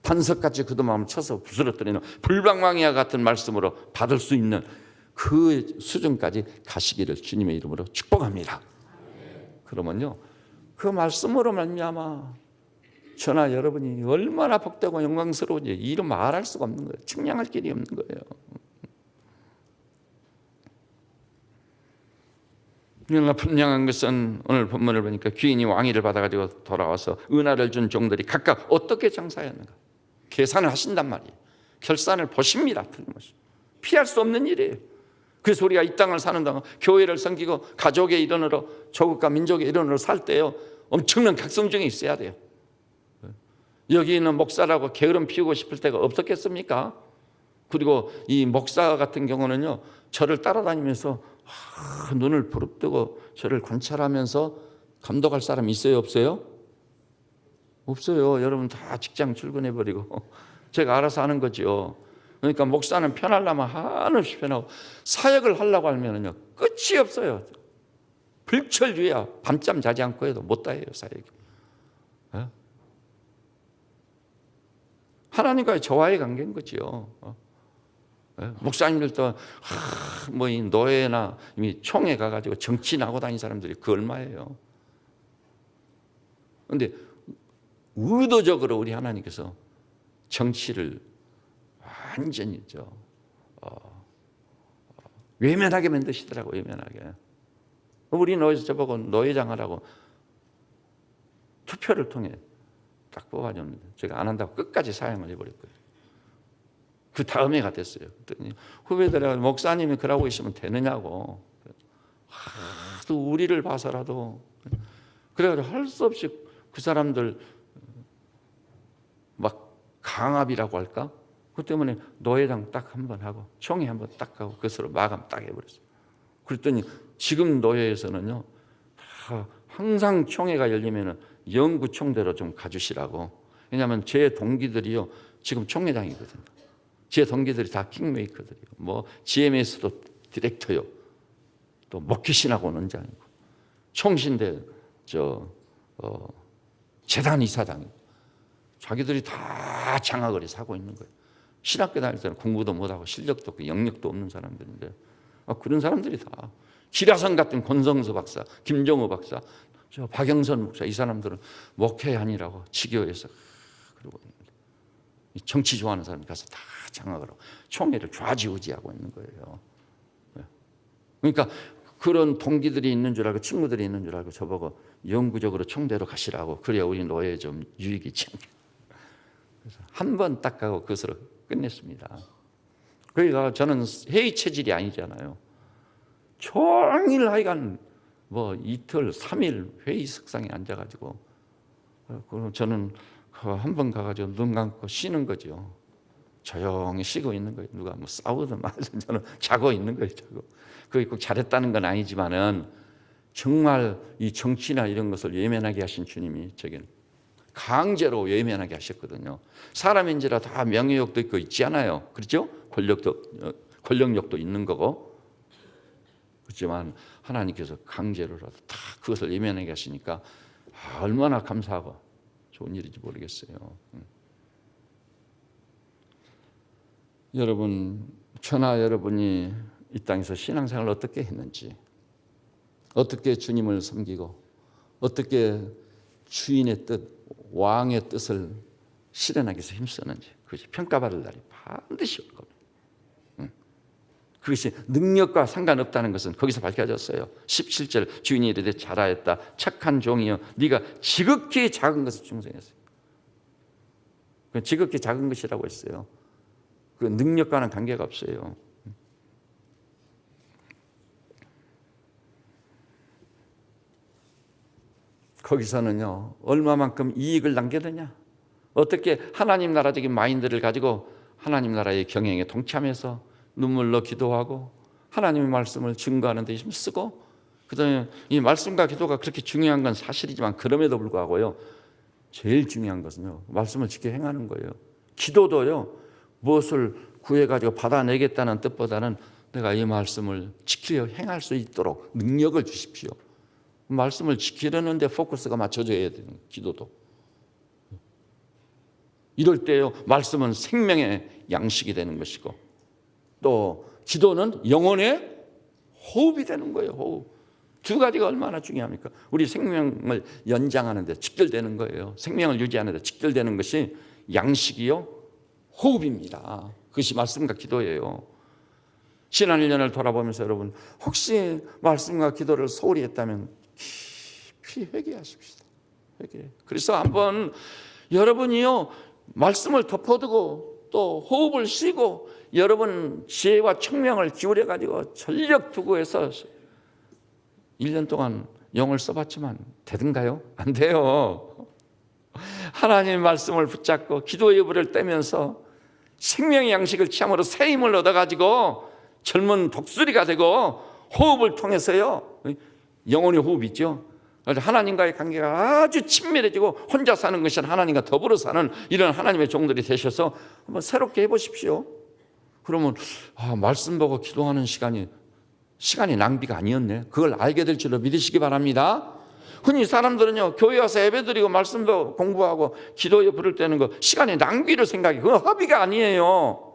반석같이 굳은 마음을 쳐서 부스러뜨리는 불방망이와 같은 말씀으로 받을 수 있는 그 수준까지 가시기를 주님의 이름으로 축복합니다. 그러면요 그 말씀으로 말미암아 저나 여러분이 얼마나 복되고 영광스러운지 이름 말할 수가 없는 거예요. 측량할 길이 없는 거예요. 그러나 분명한 것은 오늘 본문을 보니까 귀인이 왕위를 받아가지고 돌아와서 은하를 준 종들이 각각 어떻게 장사했는가 계산을 하신단 말이에요. 결산을 보십니다. 틀림없이. 피할 수 없는 일이에요. 그래서 우리가 이 땅을 사는 동안 교회를 섬기고 가족의 일원으로 조국과 민족의 일원으로 살 때요 엄청난 각성중에 있어야 돼요. 여기 있는 목사라고 게으름 피우고 싶을 때가 없었겠습니까? 그리고 이 목사 같은 경우는요 저를 따라다니면서 눈을 부릅뜨고 저를 관찰하면서 감독할 사람 있어요 없어요? 없어요. 여러분 다 직장 출근해버리고 제가 알아서 하는 거죠. 그러니까 목사는 편하려면 한없이 편하고 사역을 하려고 하면은요 끝이 없어요. 불철주야 밤잠 자지 않고 해도 못 다해요 사역이. 하나님과의 저와의 관계인 거죠. 목사님들도 뭐 이 노예나 이미 총회 가가지고 정치 나고 다니는 사람들이 그 얼마예요. 그런데 의도적으로 우리 하나님께서 정치를 완전히 외면하게 만드시더라고요. 외면하게. 우리 노예에서 저보고 노예장 하라고 투표를 통해 딱 뽑아줬는데 제가 안 한다고 끝까지 사양을 해버렸고요. 그 다음에가 됐어요. 그랬더니 후배들이 목사님이 그러고 계시면 되느냐고. 또 우리를 봐서라도. 그래가지고 할 수 없이 그 사람들 막 강압이라고 할까? 그 때문에 노예장 딱 한 번 하고 총회 한 번 딱 하고 그것으로 마감 딱 해버렸어요. 그랬더니 지금 노예에서는요 항상 총회가 열리면은 영구 총대로 좀 가주시라고. 왜냐하면 제 동기들이요 지금 총회장이거든요. 제 동기들이 다 킹메이커들이요. 뭐 GMS도 디렉터요. 또 목회신하고 오는 자이고 총신대 재단 이사장이고 자기들이 다 장학을 해서 하고 있는 거예요. 신학교 다닐 때는 공부도 못하고 실력도 없고 영역도 없는 사람들인데 그런 사람들이 다 기라성 같은 권성수 박사, 김정호 박사, 저 박영선 목사 이 사람들은 목회한이라고 지교에서 그러고 있는 거예요. 정치 좋아하는 사람이 가서 다 장악을 하고 총회를 좌지우지하고 있는 거예요. 그러니까 그런 동기들이 있는 줄 알고 친구들이 있는 줄 알고 저보고 영구적으로 총대로 가시라고 그래야 우리 노예에 좀 유익이 있지 않게. 그래서 한 번 딱 가고 그것으로 끝냈습니다. 그러니까 저는 회의 체질이 아니잖아요. 종일 하여간 뭐 이틀, 3일 회의 석상에 앉아가지고 저는 한 번 가가지고 눈 감고 쉬는 거죠. 조용히 쉬고 있는 거예요. 누가 뭐 싸우든 말든 저는 자고 있는 거예요. 자고. 그게 꼭 잘했다는 건 아니지만은 정말 이 정치나 이런 것을 예민하게 하신 주님이 저기는 강제로 외면하게 하셨거든요. 사람인지라 다 명예욕도 있고 있지 않아요. 그렇죠? 권력욕도 있는 거고. 그렇지만 하나님께서 강제로라도 다 그것을 외면하게 하시니까 얼마나 감사하고 좋은 일인지 모르겠어요. 여러분, 저나 여러분이 이 땅에서 신앙생활을 어떻게 했는지, 어떻게 주님을 섬기고, 어떻게 주인의 뜻, 왕의 뜻을 실현하기 위해서 힘쓰는지 그것이 평가받을 날이 반드시 올 겁니다. 그것이 능력과 상관없다는 것은 거기서 밝혀졌어요. 17절 주인이 이르되 잘하였다 착한 종이여 네가 지극히 작은 것을 충성했어요. 지극히 작은 것이라고 했어요. 그 능력과는 관계가 없어요. 거기서는요 얼마만큼 이익을 남기느냐, 어떻게 하나님 나라적인 마인드를 가지고 하나님 나라의 경영에 동참해서 눈물로 기도하고 하나님의 말씀을 증거하는 데 힘쓰고, 그다음에 이 말씀과 기도가 그렇게 중요한 건 사실이지만 그럼에도 불구하고요 제일 중요한 것은요 말씀을 지켜 행하는 거예요. 기도도요 무엇을 구해가지고 받아내겠다는 뜻보다는 내가 이 말씀을 지켜 행할 수 있도록 능력을 주십시오. 말씀을 지키려는 데 포커스가 맞춰져야 되는 거예요. 기도도. 이럴 때요 말씀은 생명의 양식이 되는 것이고 또 기도는 영혼의 호흡이 되는 거예요. 호흡. 두 가지가 얼마나 중요합니까? 우리 생명을 연장하는 데 직결되는 거예요. 생명을 유지하는 데 직결되는 것이 양식이요 호흡입니다. 그것이 말씀과 기도예요. 지난 1년을 돌아보면서 여러분 혹시 말씀과 기도를 소홀히 했다면 깊이 회개하십시다. 회개. 그래서 한번 여러분이요 말씀을 덮어두고 또 호흡을 쉬고 여러분 지혜와 청명을 기울여 가지고 전력 투구해서 1년 동안 영을 써봤지만 되든가요? 안 돼요. 하나님의 말씀을 붙잡고 기도의 불을 떼면서 생명의 양식을 취함으로 새 힘을 얻어가지고 젊은 독수리가 되고 호흡을 통해서요 영혼의 호흡이 있죠. 하나님과의 관계가 아주 친밀해지고 혼자 사는 것이 아니라 하나님과 더불어 사는 이런 하나님의 종들이 되셔서 한번 새롭게 해보십시오. 그러면 말씀 보고 기도하는 시간이 낭비가 아니었네. 그걸 알게 될 줄로 믿으시기 바랍니다. 흔히 사람들은요 교회 와서 예배드리고 말씀도 공부하고 기도에 부를 때는 거 시간의 낭비를 생각해. 그건 허비가 아니에요.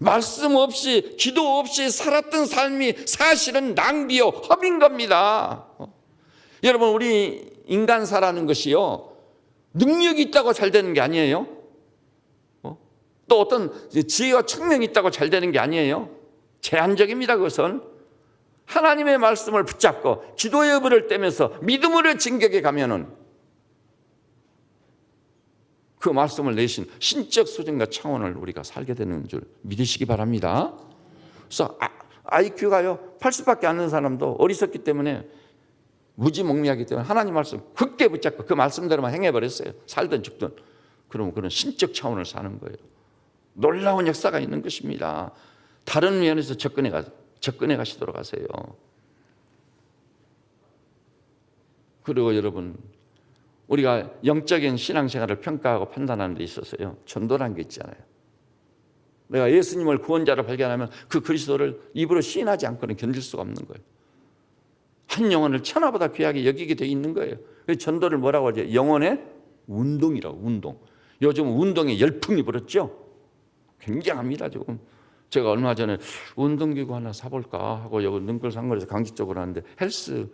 말씀 없이 기도 없이 살았던 삶이 사실은 낭비요 허비인 겁니다. 여러분 우리 인간사라는 것이요 능력이 있다고 잘 되는 게 아니에요. 또 어떤 지혜와 청명이 있다고 잘 되는 게 아니에요. 제한적입니다. 그것은 하나님의 말씀을 붙잡고 기도의 불을 떼면서 믿음으로 진격해 가면은 그 말씀을 내신 신적 수준과 차원을 우리가 살게 되는 줄 믿으시기 바랍니다. 그래서 IQ가요 80밖에 안 되는 사람도 어리석기 때문에 무지몽매하기 때문에 하나님 말씀 굳게 붙잡고 그 말씀대로만 행해버렸어요. 살든 죽든. 그러면 그런 신적 차원을 사는 거예요. 놀라운 역사가 있는 것입니다. 다른 면에서 접근해 가시도록 하세요. 그리고 여러분 우리가 영적인 신앙생활을 평가하고 판단하는 데 있어서요 전도라는 게 있잖아요. 내가 예수님을 구원자로 발견하면 그 그리스도를 입으로 시인하지 않고는 견딜 수가 없는 거예요. 한 영혼을 천하보다 귀하게 여기게 돼 있는 거예요. 그래서 전도를 뭐라고 하죠? 영혼의 운동이라고. 운동. 요즘 운동에 열풍이 불었죠. 굉장합니다 지금. 제가 얼마 전에 운동기구 하나 사볼까 하고 여기 능글상거리에서 강지 쪽으로 하는데 헬스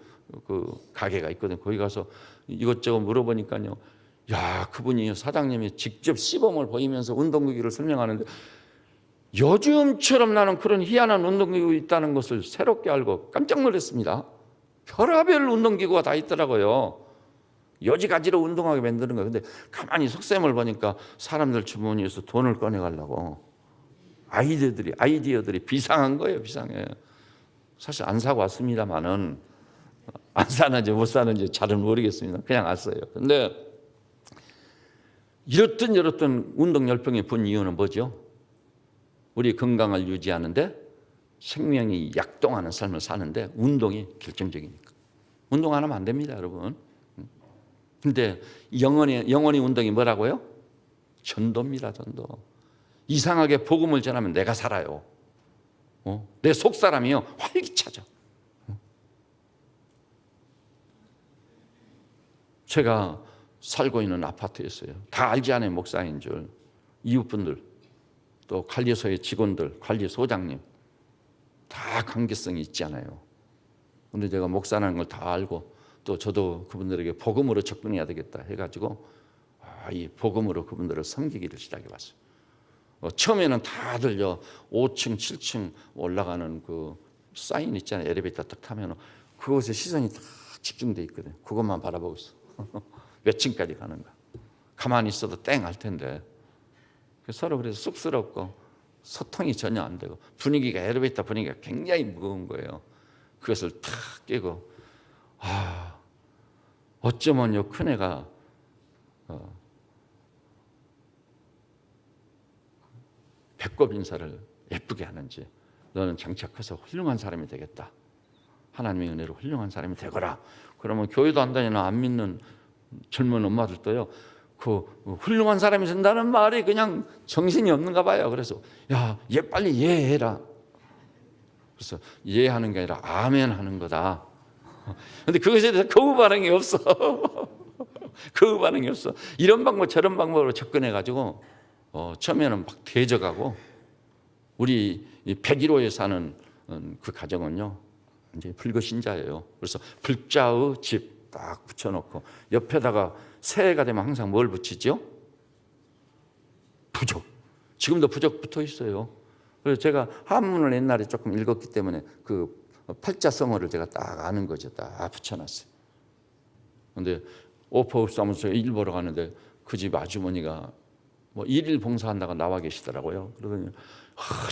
그 가게가 있거든요. 거기 가서 이것저것 물어보니까요. 야, 그분이 사장님이 직접 시범을 보이면서 운동기구를 설명하는데 요즘처럼 나는 그런 희한한 운동기구 있다는 것을 새롭게 알고 깜짝 놀랐습니다. 별의별 운동기구가 다 있더라고요. 여지가지로 운동하게 만드는 거예요. 근데 가만히 속셈을 보니까 사람들 주머니에서 돈을 꺼내가려고 아이디어들이 비상한 거예요. 비상해요. 사실 안 사고 왔습니다만은 안 사는지 못 사는지 잘은 모르겠습니다. 그냥 왔어요. 근데 이렇든 운동 열병이 분 이유는 뭐죠? 우리 건강을 유지하는데 생명이 약동하는 삶을 사는데 운동이 결정적이니까. 운동 안 하면 안 됩니다, 여러분. 근데 영혼의 운동이 뭐라고요? 전도입니다, 전도. 이상하게 복음을 전하면 내가 살아요. 내 속사람이요, 활기차죠. 제가 살고 있는 아파트였어요. 다 알지 않아요, 목사인 줄. 이웃분들, 또 관리소의 직원들, 관리소장님 다 관계성이 있지 않아요. 근데 제가 목사라는 걸 다 알고 또 저도 그분들에게 복음으로 접근해야 되겠다 해가지고 이 복음으로 그분들을 섬기기를 시작해봤어요. 처음에는 다들 5층, 7층 올라가는 그 사인 있잖아요. 엘리베이터 딱 타면 그곳에 시선이 다 집중돼 있거든요. 그것만 바라보고 있어. 몇 층까지 가는가. 가만히 있어도 땡 할 텐데. 서로 그래서 쑥스럽고 소통이 전혀 안 되고 분위기가 엘리베이터 분위기가 굉장히 무거운 거예요. 그것을 탁 깨고 어쩌면 요 큰애가 배꼽 인사를 예쁘게 하는지 너는 장차 커서 훌륭한 사람이 되겠다. 하나님의 은혜로 훌륭한 사람이 되거라. 그러면 교회도 안 다니는 안 믿는 젊은 엄마들도요. 그 훌륭한 사람이 된다는 말이 그냥 정신이 없는가 봐요. 그래서 야, 얘 빨리 예해라. 그래서 예하는 게 아니라 아멘 하는 거다. 근데 그것에 대해서 거부 반응이 없어. 거부 반응이 없어. 이런 방법 저런 방법으로 접근해 가지고 처음에는 막 대적하고 우리 101호에 사는 그 가정은요. 이제 불교신자예요. 그래서 불자의 집 딱 붙여놓고 옆에다가 새해가 되면 항상 뭘 붙이죠? 부적. 지금도 부적 붙어 있어요. 그래서 제가 한문을 옛날에 조금 읽었기 때문에 그 팔자성어를 제가 딱 아는 거죠. 딱 붙여놨어요. 근데 오퍼업사무소에 일 보러 가는데 그 집 아주머니가 뭐 일일 봉사한다고 나와 계시더라고요. 그러더니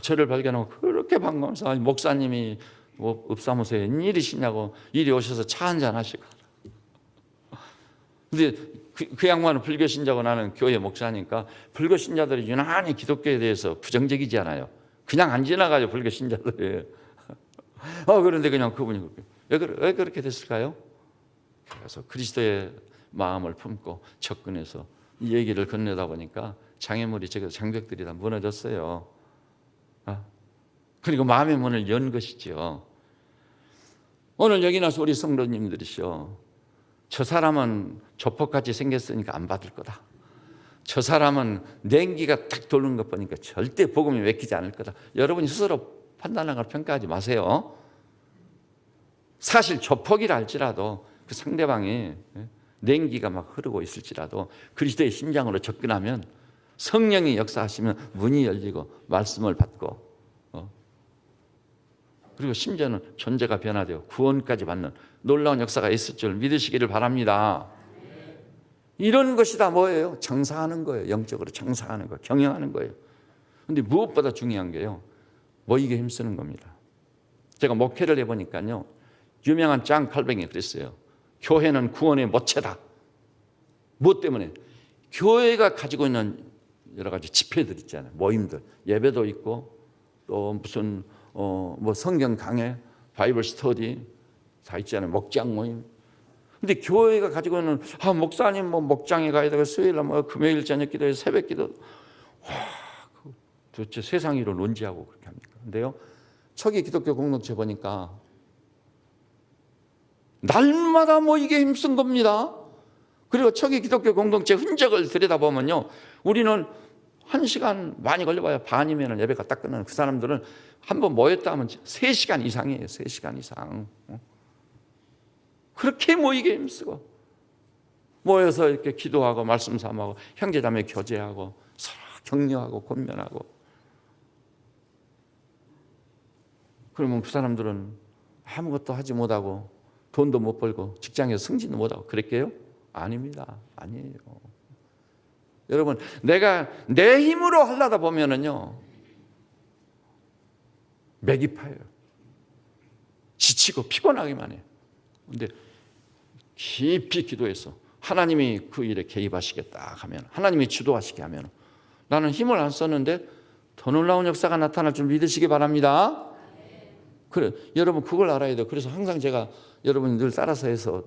저를 발견하고 그렇게 반가워서 목사님이 뭐 읍사무소에 웬일이시냐고 이리 오셔서 차 한잔 하시고. 근데 그 양반은 불교신자고 나는 교회 목사니까 불교신자들이 유난히 기독교에 대해서 부정적이지 않아요. 그냥 안 지나가요, 불교신자들이. 그런데 그냥 그분이 왜 그렇게 됐을까요? 그래서 그리스도의 마음을 품고 접근해서 이 얘기를 건네다 보니까 장애물이 저기서 장벽들이 다 무너졌어요. 그리고 마음의 문을 연 것이죠. 오늘 여기 나서 우리 성도님들이시오. 저 사람은 조폭같이 생겼으니까 안 받을 거다. 저 사람은 냉기가 딱 도는 것 보니까 절대 복음이 맥히지 않을 거다. 여러분이 스스로 판단하고 평가하지 마세요. 사실 조폭이라 할지라도 그 상대방이 냉기가 막 흐르고 있을지라도 그리스도의 심장으로 접근하면 성령이 역사하시면 문이 열리고 말씀을 받고 그리고 심지어는 존재가 변화되어 구원까지 받는 놀라운 역사가 있을 줄 믿으시기를 바랍니다. 이런 것이 다 뭐예요? 장사하는 거예요. 영적으로 장사하는 거, 경영하는 거예요. 그런데 무엇보다 중요한 게요. 모이게 힘쓰는 겁니다. 제가 목회를 해보니까요. 유명한 장 칼뱅이 그랬어요. 교회는 구원의 모체다. 무엇 때문에? 교회가 가지고 있는 여러 가지 집회들 있잖아요. 모임들. 예배도 있고 또 무슨 뭐 성경 강해, 바이블 스터디 다 있잖아요. 목장 모임. 근데 교회가 가지고 있는 목사님 뭐 목장에 가야 되고 수요일 날 뭐 금요일 저녁 기도에 새벽 기도 도대체 세상 일을 논지하고 그렇게 합니까? 근데요. 초기 기독교 공동체 보니까 날마다 모이게 힘쓴 겁니다. 그리고 초기 기독교 공동체 흔적을 들여다보면요. 우리는 1시간 많이 걸려봐야 반이면 예배가 딱 끝나는, 그 사람들은 한번 모였다 하면 3시간 이상이에요. 3시간 이상. 그렇게 모이게 힘쓰고 모여서 이렇게 기도하고 말씀 삼하고 형제자매 교제하고 서로 격려하고 권면하고. 그러면 그 사람들은 아무것도 하지 못하고 돈도 못 벌고 직장에서 승진도 못하고 그랬게요? 아닙니다. 아니에요. 여러분, 내가 내 힘으로 하려다 보면은요, 맥이 파요. 지치고 피곤하기만 해요. 근데 깊이 기도해서 하나님이 그 일에 개입하시겠다 하면, 하나님이 주도하시게 하면, 나는 힘을 안 썼는데 더 놀라운 역사가 나타날 줄 믿으시기 바랍니다. 그래, 여러분 그걸 알아야 돼요. 그래서 항상 제가 여러분이 늘 따라서 해서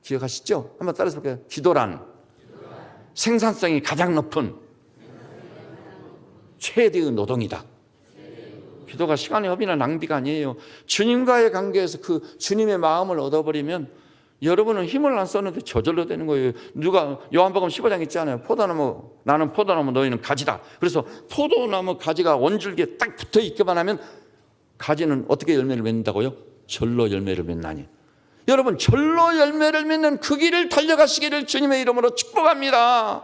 기억하시죠? 한번 따라서 볼게요. 기도란 생산성이 가장 높은 최대의 노동이다. 기도가 시간의 허비나 낭비가 아니에요. 주님과의 관계에서 그 주님의 마음을 얻어버리면 여러분은 힘을 안 썼는데 저절로 되는 거예요. 누가 요한복음 15장 있잖아요. 포도나무, 나는 포도나무, 너희는 가지다. 그래서 포도나무 가지가 원줄기에 딱 붙어 있기만 하면 가지는 어떻게 열매를 맺는다고요? 절로 열매를 맺나니. 여러분, 절로 열매를 맺는 그 길을 달려가시기를 주님의 이름으로 축복합니다.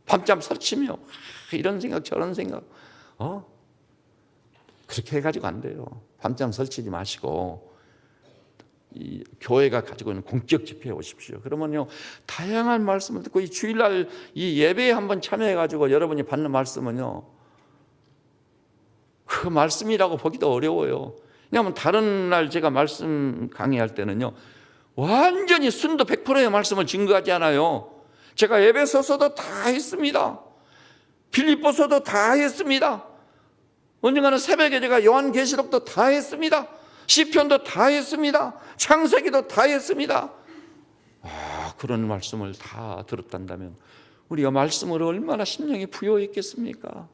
밤잠 설치며 이런 생각 저런 생각 그렇게 해가지고 안 돼요. 밤잠 설치지 마시고 이 교회가 가지고 있는 공적 집회에 오십시오. 그러면요, 다양한 말씀을 듣고 이 주일날 이 예배에 한번 참여해가지고 여러분이 받는 말씀은요, 그 말씀이라고 보기도 어려워요. 왜냐하면 다른 날 제가 말씀 강의할 때는요, 완전히 순도 100%의 말씀을 증거하지 않아요. 제가 에베소서도 다 했습니다. 빌립보서도 다 했습니다. 언젠가는 새벽에 제가 요한계시록도 다 했습니다. 시편도 다 했습니다. 창세기도 다 했습니다. 그런 말씀을 다 들었단다면 우리가 말씀으로 얼마나 심령이 부여했겠습니까?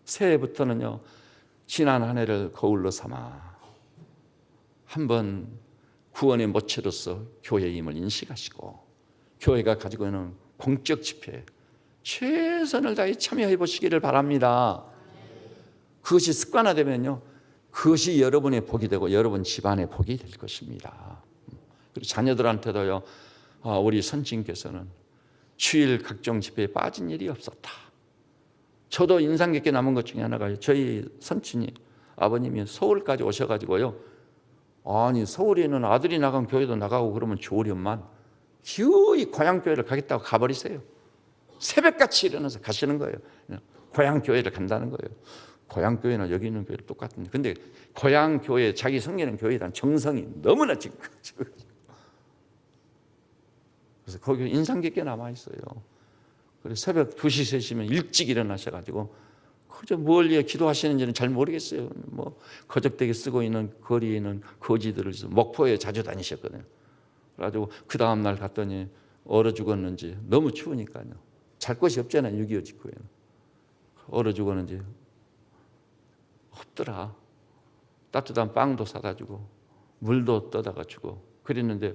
새해부터는요, 지난 한 해를 거울로 삼아 한번 구원의 모체로서 교회의 힘을 인식하시고 교회가 가지고 있는 공적 집회에 최선을 다해 참여해 보시기를 바랍니다. 그것이 습관화되면요, 그것이 여러분의 복이 되고 여러분 집안의 복이 될 것입니다. 그리고 자녀들한테도요, 우리 선진께서는 주일 각종 집회에 빠진 일이 없었다. 저도 인상 깊게 남은 것 중에 하나가 저희 선친이 아버님이 서울까지 오셔가지고요, 아니 서울에 있는 아들이 나간 교회도 나가고 그러면 좋으련만 기어이 고향교회를 가겠다고 가버리세요. 새벽같이 일어나서 가시는 거예요. 고향교회를 간다는 거예요. 고향교회나 여기 있는 교회는 똑같은데, 근데 고향교회, 자기 성기는 교회에 대한 정성이 너무나 지금 그래서 거기 인상 깊게 남아있어요. 그래서 새벽 2시, 3시면 일찍 일어나셔가지고 그저 뭘 위해 기도하시는지는 잘 모르겠어요. 뭐 거적대게 쓰고 있는 거리에 있는 거지들을 목포에 자주 다니셨거든요. 그래가지고 그 다음날 갔더니 얼어 죽었는지, 너무 추우니까요, 잘 곳이 없잖아요. 6.25 직후에는. 얼어 죽었는지 없더라. 따뜻한 빵도 사다 주고 물도 떠다가 주고 그랬는데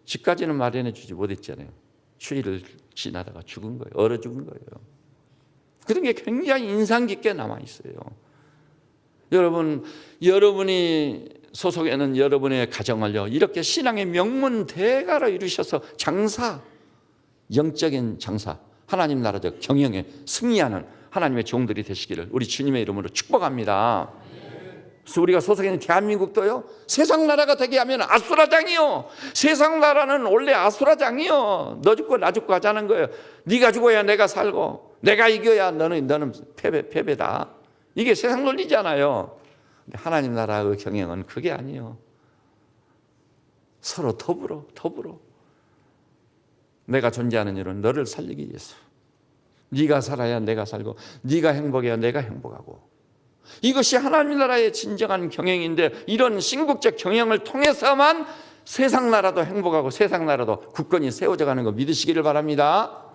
집까지는 마련해 주지 못했잖아요. 추위를 지나다가 죽은 거예요. 얼어 죽은 거예요. 그런 게 굉장히 인상 깊게 남아있어요. 여러분, 여러분이 소속에는 여러분의 가정을요, 이렇게 신앙의 명문 대가로 이루셔서 장사, 영적인 장사, 하나님 나라적 경영에 승리하는 하나님의 종들이 되시기를 우리 주님의 이름으로 축복합니다. 그래서 우리가 소속해 있는 대한민국도요, 세상 나라가 되게 하면 아수라장이요. 세상 나라는 원래 아수라장이요. 너 죽고 나 죽고 하자는 거예요. 네가 죽어야 내가 살고, 내가 이겨야 너는 패배다. 이게 세상 논리잖아요. 근데 하나님 나라의 경영은 그게 아니에요. 서로 더불어 내가 존재하는 일은 너를 살리기 위해서, 네가 살아야 내가 살고, 네가 행복해야 내가 행복하고, 이것이 하나님 나라의 진정한 경영인데, 이런 신국적 경영을 통해서만 세상 나라도 행복하고 세상 나라도 굳건히 세워져 가는 거 믿으시기를 바랍니다.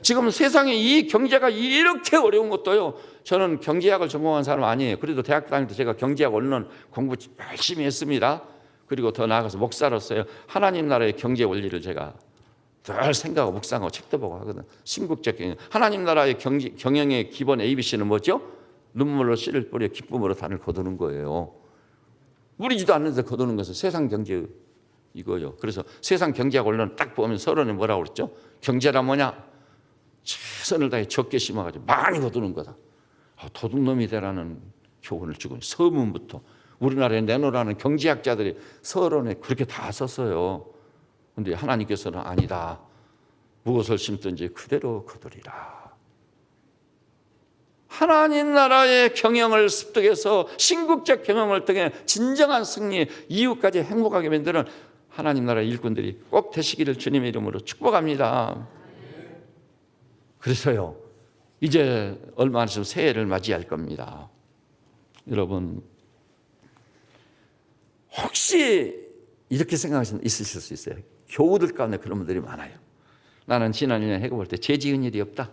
지금 세상에 이 경제가 이렇게 어려운 것도요, 저는 경제학을 전공한 사람 아니에요. 그래도 대학 다닐 때 제가 경제학 원론 공부 열심히 했습니다. 그리고 더 나아가서 목사로서요, 하나님 나라의 경제 원리를 제가 늘 생각하고 묵상하고 책도 보고 하거든. 신국적 경영. 하나님 나라의 경영의 기본 ABC는 뭐죠? 눈물로 씨를 뿌려 기쁨으로 단을 거두는 거예요. 우리지도 않는데 거두는 것은 세상 경제 이거요. 그래서 세상 경제학 원론을 딱 보면 서론에 뭐라고 그랬죠? 경제란 뭐냐? 최선을 다해 적게 심어가지고 많이 거두는 거다. 도둑놈이 되라는 교훈을 주고 서문부터 우리나라에 내놓으라는 경제학자들이 서론에 그렇게 다 썼어요. 그런데 하나님께서는 아니다. 무엇을 심든지 그대로 거두리라. 하나님 나라의 경영을 습득해서 신국적 경영을 통해 진정한 승리, 이웃까지 행복하게 만드는 하나님 나라의 일꾼들이 꼭 되시기를 주님의 이름으로 축복합니다. 그래서요, 이제 얼마 안 있으면 새해를 맞이할 겁니다. 여러분, 혹시 이렇게 생각하시는 분 있으실 수 있어요. 교우들 가운데 그런 분들이 많아요. 나는 지난 1년 해고 볼 때 죄 지은 일이 없다.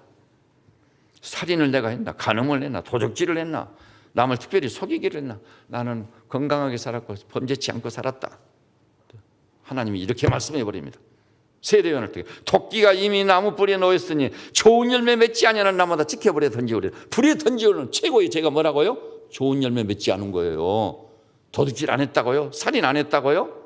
살인을 내가 했나, 간음을 했나, 도적질을 했나, 남을 특별히 속이기를 했나. 나는 건강하게 살았고 범죄치 않고 살았다. 하나님이 이렇게 말씀해 버립니다. 세대원을 통해 토끼가 이미 나무 뿌리에 놓였으니 좋은 열매 맺지 아니하는 나무마다 지켜버려 던지오리라. 불에 던지오는 최고의 죄가 뭐라고요? 좋은 열매 맺지 않은 거예요. 도둑질 안 했다고요? 살인 안 했다고요?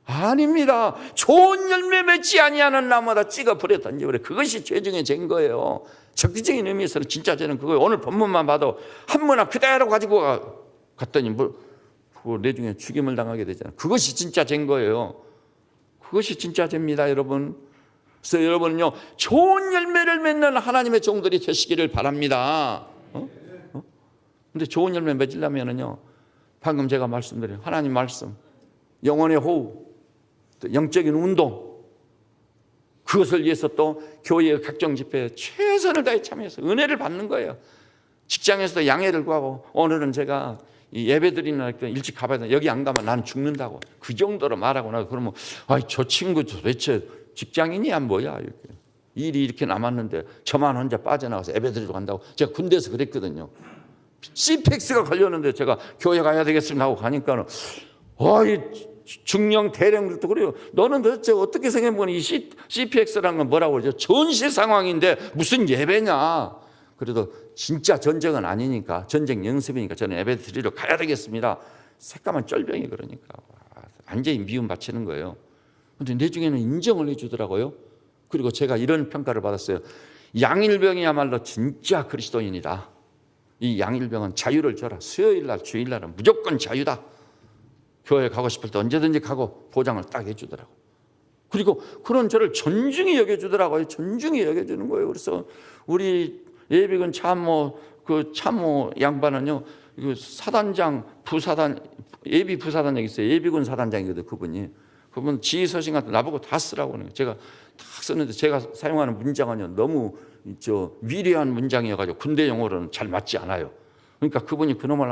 아닙니다. 좋은 열매 맺지 아니하는 나무마다 찍어 버려 던져버려. 그것이 죄 중에 죄인 거예요. 적극적인 의미에서는 진짜 죄는 그거예요. 오늘 본문만 봐도 한문화 그대로 가지고 갔더니 그거 내중에 죽임을 당하게 되잖아요. 그것이 진짜 죄인 거예요. 그것이 진짜 죄입니다, 여러분. 그래서 여러분은요, 좋은 열매를 맺는 하나님의 종들이 되시기를 바랍니다. 근데 좋은 열매 맺으려면요, 방금 제가 말씀드린 하나님 말씀, 영혼의 호흡, 또 영적인 운동, 그것을 위해서 또 교회의 각종 집회에 최선을 다해 참여해서 은혜를 받는 거예요. 직장에서도 양해를 구하고, 오늘은 제가 이 예배 드리는 일찍 가봐야 돼. 여기 안 가면 나는 죽는다고. 그 정도로 말하고 나서 그러면 저 친구 도대체 직장인이야 뭐야 이렇게. 일이 이렇게 남았는데 저만 혼자 빠져나가서 예배 드리러 간다고. 제가 군대에서 그랬거든요. CPX가 걸렸는데 제가 교회 가야 되겠습니다 하고 가니까는 중령 대령들도 그래요. 너는 도대체 어떻게 생각해보니 이 CPX라는 건 뭐라고 그러죠? 전시 상황인데 무슨 예배냐. 그래도 진짜 전쟁은 아니니까, 전쟁 연습이니까 저는 예배 드리러 가야 되겠습니다. 새까만 쫄병이 그러니까 완전히 미움 바치는 거예요. 그런데 내 중에는 인정을 해주더라고요. 그리고 제가 이런 평가를 받았어요. 양일병이야말로 진짜 그리스도인이다. 이 양일병은 자유를 줘라. 수요일날 주일날은 무조건 자유다. 교회 가고 싶을 때 언제든지 가고 보장을 딱 해주더라고. 그리고 그런 저를 존중히 여겨주더라고요. 존중히 여겨주는 거예요. 그래서 우리 예비군 참모 양반은요, 사단장, 부사단, 예비 부사단 여기 있어요. 예비군 사단장이거든, 그분 지휘서신 같은 나보고 다 쓰라고 하는 거예요. 제가 다 썼는데 제가 사용하는 문장은요, 너무 위대한 문장이어가지고 군대 용어로는 잘 맞지 않아요. 그러니까 그분이 그놈을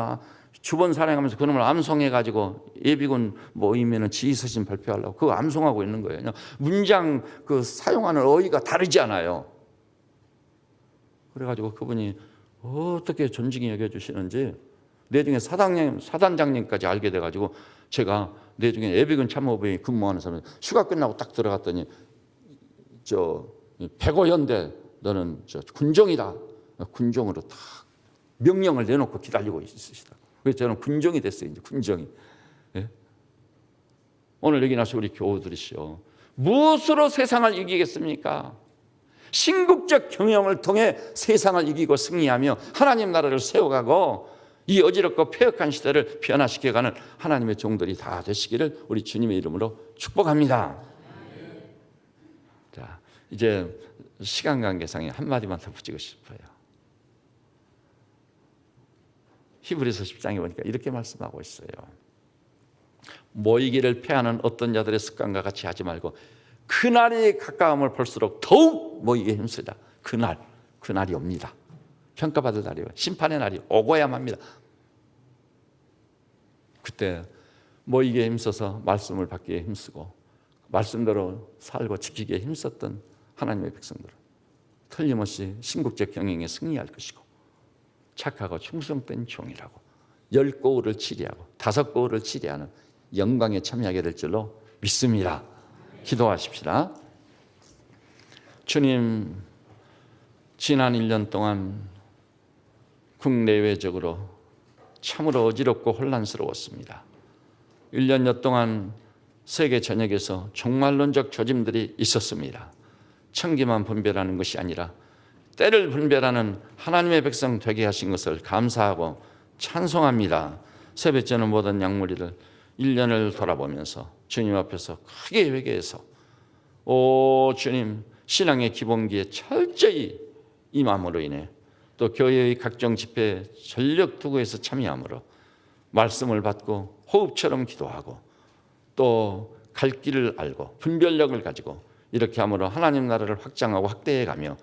주번 사령하면서 그놈을 암송해가지고 예비군 모이면은 지휘서신 발표하려고 그거 암송하고 있는 거예요. 문장 사용하는 어휘가 다르지 않아요. 그래가지고 그분이 어떻게 존중히 여겨주시는지 내중에 사단장님까지 알게 돼가지고 제가 내중에 예비군 참모부에 근무하는 사람 휴가 끝나고 딱 들어갔더니 백오현대 너는 군종이다. 군종으로 딱 명령을 내놓고 기다리고 있으시다. 그래서 저는 군종이 됐어요. 이제 군종이. 예? 오늘 여기 나서 우리 교우들이시오. 무엇으로 세상을 이기겠습니까? 신국적 경영을 통해 세상을 이기고 승리하며 하나님 나라를 세워가고 이 어지럽고 폐역한 시대를 변화시켜가는 하나님의 종들이 다 되시기를 우리 주님의 이름으로 축복합니다. 자, 이제 시간 관계상에 한마디만 더 붙이고 싶어요. 히브리서 10장에 보니까 이렇게 말씀하고 있어요. 모이기를 패하는 어떤 자들의 습관과 같이 하지 말고 그날이 가까움을 볼수록 더욱 모이기에 힘쓰자. 그날이 옵니다. 평가받을 날이요. 심판의 날이 오고야만 합니다. 그때 모이기에 힘써서 말씀을 받기에 힘쓰고 말씀대로 살고 지키기에 힘썼던 하나님의 백성들은 틀림없이 신국적 경영에 승리할 것이고 착하고 충성된 종이라고 10고울을 치리하고 5고울을 치리하는 영광에 참여하게 될 줄로 믿습니다. 기도하십시다. 주님, 지난 1년 동안 국내외적으로 참으로 어지럽고 혼란스러웠습니다. 1년여 동안 세계 전역에서 종말론적 조짐들이 있었습니다. 천기만 분별하는 것이 아니라 때를 분별하는 하나님의 백성 되게 하신 것을 감사하고 찬송합니다. 세뱃죄는 모든 약물이를 1년을 돌아보면서 주님 앞에서 크게 회개해서 오 주님, 신앙의 기본기에 철저히 임함으로 인해 또 교회의 각종 집회에 전력 투구해서 참여함으로 말씀을 받고 호흡처럼 기도하고 또 갈 길을 알고 분별력을 가지고 이렇게 함으로 하나님 나라를 확장하고 확대해 가며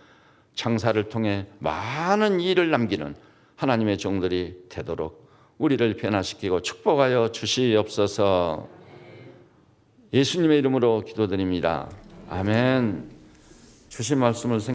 장사를 통해 많은 일을 남기는 하나님의 종들이 되도록 우리를 변화시키고 축복하여 주시옵소서. 예수님의 이름으로 기도드립니다. 아멘. 주신 말씀을